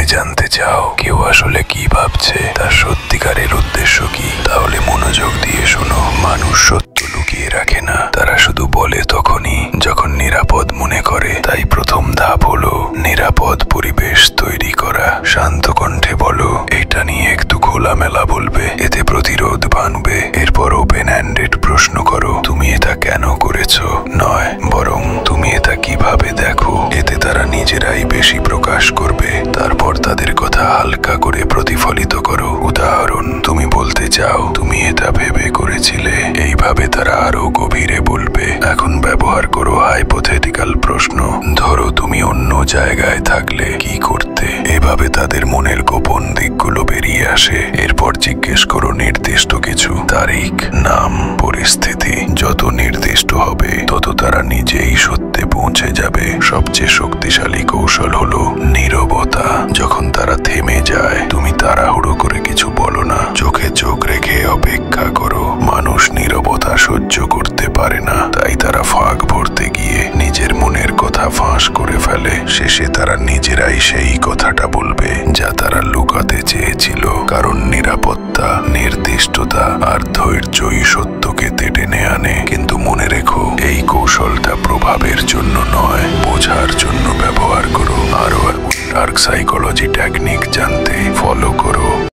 জানতে চাও কেউ আসলে কি ভাবছে, তার সত্যিকারের উদ্দেশ্য কি, তাহলে মনোযোগ দিয়ে শোনো। মানুষ সত্য লুকিয়ে রাখে না, তারা শুধু বলে তখনই যখন নিরাপদ মনে করে। তাই প্রথম ধাপ হলো নিরাপদ পরিবেশ তৈরি করা। শান্ত কণ্ঠে বলো, এটা নিয়ে একটু খোলামেলা বলবে, এতে প্রতিরোধ বানবে। এরপর ওপেন হ্যান্ডেড প্রশ্ন করো, তুমি এটা কেন করেছো নয়, বরং তুমি এটা কিভাবে দেখো। এতে তারা নিজেরাই বেশি প্রকাশ করবে। তারপর তাদের কথা হালকা করে প্রতিফলিত করো। উদাহরণ, তুমি বলতে চাও তুমি এটা ভেবে করেছিলে, এইভাবে তারা আরো গভীরে বলবে। এখন ব্যবহার করো হাইপোথেটিক্যাল প্রশ্ন। ধরো তুমি অন্য জায়গায় থাকলে কি করতে। এভাবে তাদের মনের গোপন দিকগুলো বেরিয়ে আসে। এরপর জিজ্ঞেস করো নির্দিষ্ট কিছু, তারিখ, নাম, পরিস্থিতি। যত নির্দিষ্ট হবে তত তারা নিজেই সত্যে পৌঁছে যাবে। সবচেয়ে শক্তিশালী কৌশল হলো নীরবতা। যখন তারা থেমে যায় তুমি তাড়াহুড়ো করে কিছু বলো না, চোখে চোখ রেখে অপেক্ষা করো। মানুষ নীরবতা সহ্য করতে পারে না, তাই তারা ফাঁক ভরতে গিয়ে নিজের মনের কথা ফাঁস করে ফেলে। শেষে তারা নিজেরাই সেই কথাটা বলবে যা তারা লুকাতে চেয়েছিল। কারণ নিরাপত্তা, নির্দিষ্টতা আর ধৈর্যই সত্যকে টেনে আনে। কিন্তু মনে রেখো, এই কৌশলটা প্রভাবের জন্য নয়, বোঝার জন্য ব্যবহার করো। আরো ডার্ক সাইকোলজি টেকনিক জানতে ফলো করো